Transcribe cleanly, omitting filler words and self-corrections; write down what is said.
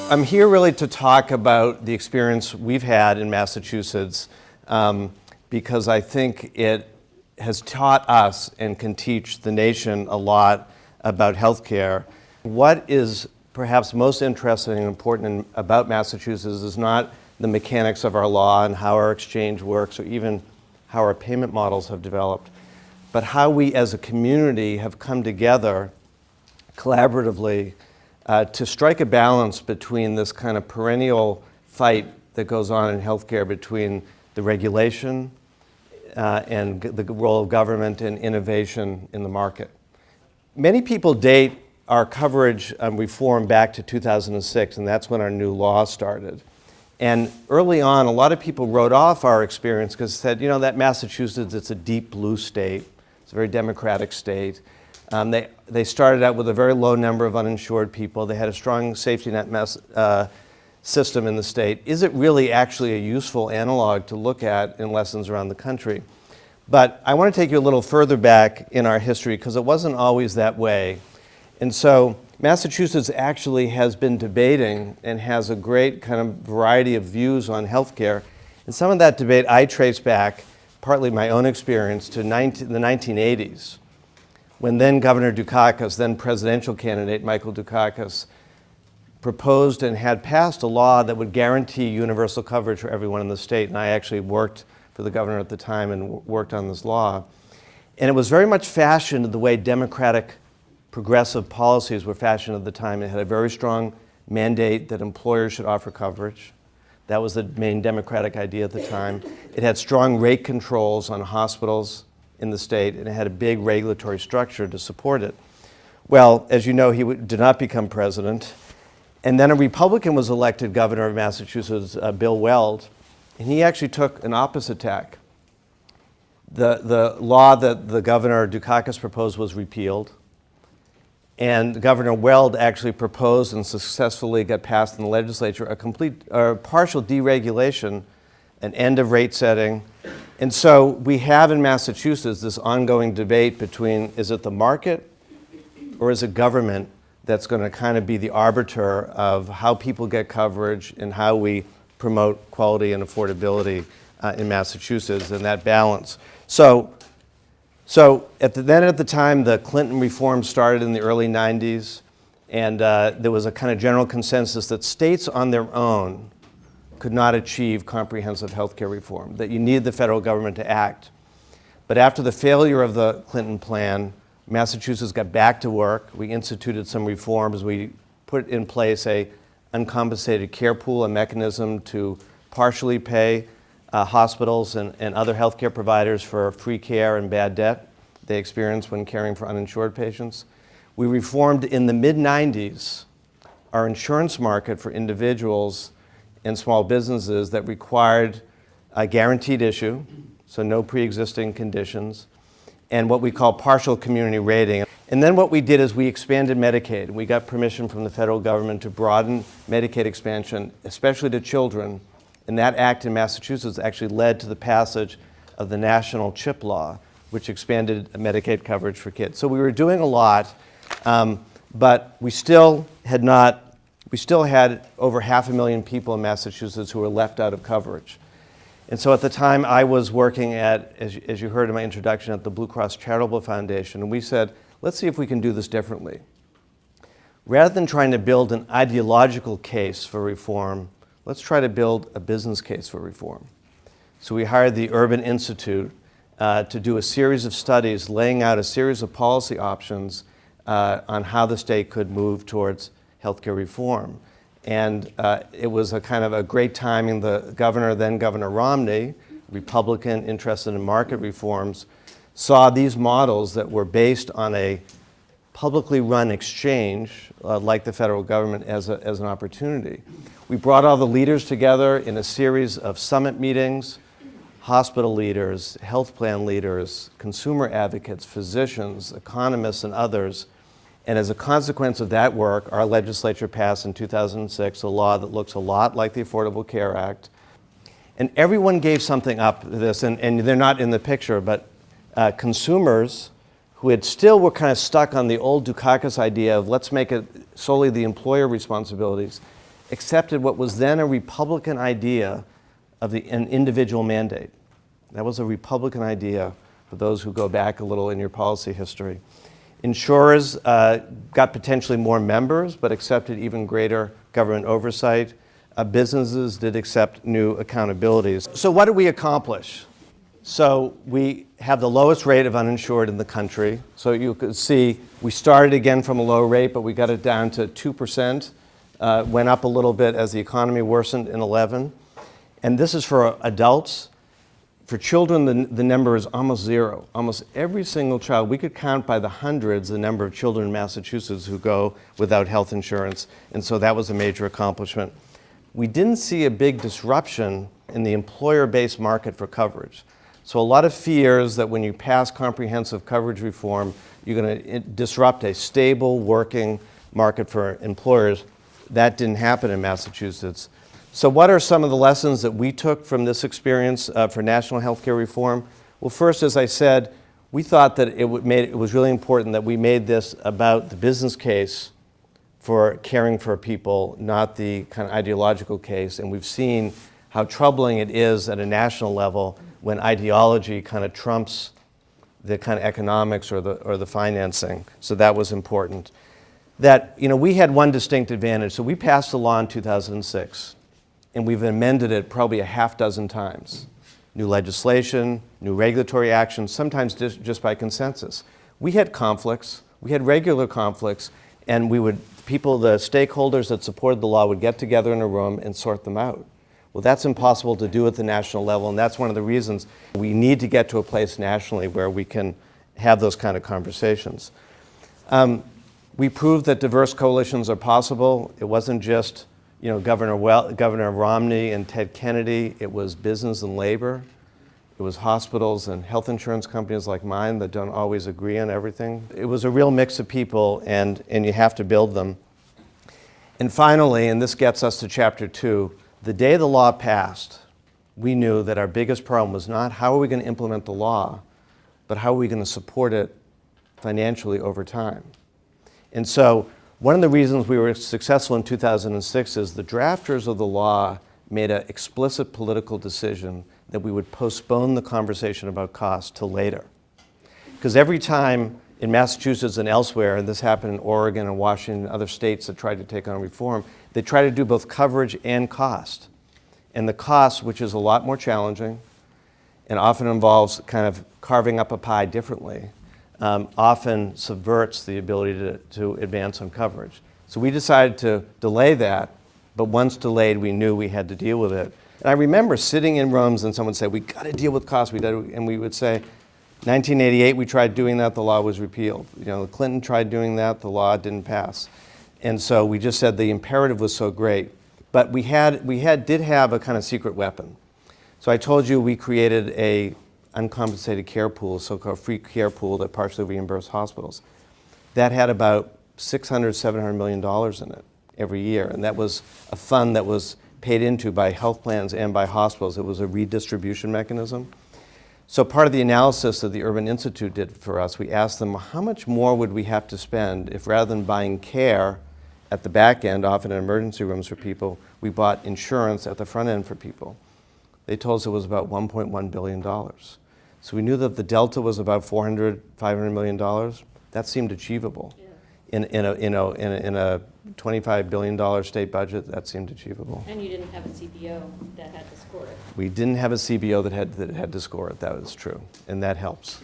I'm here really to talk about the experience we've had in Massachusetts because I think it has taught us and can teach the nation a lot about healthcare. What is perhaps most interesting and important about Massachusetts is not the mechanics of our law and how our exchange works or even how our payment models have developed, but how we as a community have come together collaboratively to strike a balance between this kind of perennial fight that goes on in healthcare between the regulation and the role of government and innovation in the market. Many people date our coverage reform back to 2006, and that's when our new law started. And early on, a lot of people wrote off our experience because they said, you know, that Massachusetts, it's a deep blue state. It's a very democratic state. They started out with a very low number of uninsured people. They had a strong safety net system in the state. Is it really actually a useful analog to look at in lessons around the country? But I want to take you a little further back in our history because it wasn't always that way. And so Massachusetts actually has been debating and has a great kind of variety of views on healthcare. And some of that debate I trace back, partly my own experience, to the 1980s. When then Governor Dukakis, then presidential candidate Michael Dukakis, proposed and had passed a law that would guarantee universal coverage for everyone in the state. And I actually worked for the governor at the time and worked on this law. And it was very much fashioned the way democratic progressive policies were fashioned at the time. It had a very strong mandate that employers should offer coverage. That was the main democratic idea at the time. It had strong rate controls on hospitals in the state, and it had a big regulatory structure to support it. Well, as you know, he did not become president. And then a Republican was elected governor of Massachusetts, Bill Weld, and he actually took an opposite tack. The law that the Governor Dukakis proposed was repealed, and Governor Weld actually proposed and successfully got passed in the legislature a complete or partial deregulation, an end of rate setting. And so we have in Massachusetts this ongoing debate between, is it the market or is it government that's going to kind of be the arbiter of how people get coverage and how we promote quality and affordability in Massachusetts and that balance. So at the time, the Clinton reform started in the early 90s, and there was a kind of general consensus that states on their own could not achieve comprehensive healthcare reform, that you needed the federal government to act. But after the failure of the Clinton plan, Massachusetts got back to work. We instituted some reforms. We put in place a uncompensated care pool, a mechanism to partially pay hospitals and other healthcare providers for free care and bad debt they experience when caring for uninsured patients. We reformed in the mid-90s our insurance market for individuals and small businesses that required a guaranteed issue, so no pre-existing conditions, and what we call partial community rating. And then what we did is we expanded Medicaid. We got permission from the federal government to broaden Medicaid expansion, especially to children. And that act in Massachusetts actually led to the passage of the national CHIP law, which expanded Medicaid coverage for kids. So we were doing a lot, but we still had over 500,000 people in Massachusetts who were left out of coverage. And so at the time I was working at, as you heard in my introduction, at the Blue Cross Charitable Foundation, and we said, let's see if we can do this differently. Rather than trying to build an ideological case for reform, let's try to build a business case for reform. So we hired the Urban Institute to do a series of studies laying out a series of policy options on how the state could move towards healthcare reform. And it was a kind of a great timing. The governor, then Governor Romney, Republican interested in market reforms, saw these models that were based on a publicly run exchange, like the federal government, as an opportunity. We brought all the leaders together in a series of summit meetings, hospital leaders, health plan leaders, consumer advocates, physicians, economists, and others. And as a consequence of that work, our legislature passed in 2006 a law that looks a lot like the Affordable Care Act. And everyone gave something up to this, and they're not in the picture, but consumers who were kind of stuck on the old Dukakis idea of let's make it solely the employer responsibilities, accepted what was then a Republican idea of an individual mandate. That was a Republican idea for those who go back a little in your policy history. Insurers got potentially more members, but accepted even greater government oversight. Businesses did accept new accountabilities. So what did we accomplish? So we have the lowest rate of uninsured in the country. So you could see we started again from a low rate, but we got it down to 2%. Went up a little bit as the economy worsened in 11. And this is for adults. For children, the number is almost zero. Almost every single child, we could count by the hundreds the number of children in Massachusetts who go without health insurance. And so that was a major accomplishment. We didn't see a big disruption in the employer-based market for coverage. So a lot of fears that when you pass comprehensive coverage reform, you're going to disrupt a stable, working market for employers. That didn't happen in Massachusetts. So what are some of the lessons that we took from this experience for national healthcare reform? Well, first, as I said, we thought that it was really important that we made this about the business case for caring for people, not the kind of ideological case. And we've seen how troubling it is at a national level when ideology kind of trumps the kind of economics or the financing. So that was important. That, we had one distinct advantage. So we passed the law in 2006, and we've amended it probably a half dozen times. New legislation, new regulatory actions, sometimes just by consensus. We had conflicts, we had regular conflicts, and the stakeholders that supported the law would get together in a room and sort them out. Well, that's impossible to do at the national level, and that's one of the reasons we need to get to a place nationally where we can have those kind of conversations. We proved that diverse coalitions are possible. It wasn't just Governor Romney and Ted Kennedy. It was business and labor. It was hospitals and health insurance companies like mine that don't always agree on everything. It was a real mix of people, and you have to build them. And finally, and this gets us to Chapter 2, the day the law passed, we knew that our biggest problem was not how are we going to implement the law, but how are we going to support it financially over time. And so one of the reasons we were successful in 2006 is the drafters of the law made an explicit political decision that we would postpone the conversation about cost till later. Because every time in Massachusetts and elsewhere, and this happened in Oregon and Washington and other states that tried to take on reform, they try to do both coverage and cost. And the cost, which is a lot more challenging and often involves kind of carving up a pie differently, often subverts the ability to advance on coverage. So we decided to delay that, but once delayed, we knew we had to deal with it. And I remember sitting in rooms and someone would say, we got to deal with costs, and we would say, 1988, we tried doing that, the law was repealed. Clinton tried doing that, the law didn't pass. And so we just said the imperative was so great. But we did have a kind of secret weapon. So I told you we created a uncompensated care pool, so-called free care pool that partially reimbursed hospitals. That had about $600–700 million in it every year. And that was a fund that was paid into by health plans and by hospitals. It was a redistribution mechanism. So part of the analysis that the Urban Institute did for us, we asked them, how much more would we have to spend if rather than buying care at the back end, often in emergency rooms for people, we bought insurance at the front end for people? They told us it was about $1.1 billion. So we knew that the delta was about $400–500 million. That seemed achievable. Yeah. In a $25 billion state budget, that seemed achievable. And you didn't have a CBO that had to score it. We didn't have a CBO that had to score it. That was true, and that helps.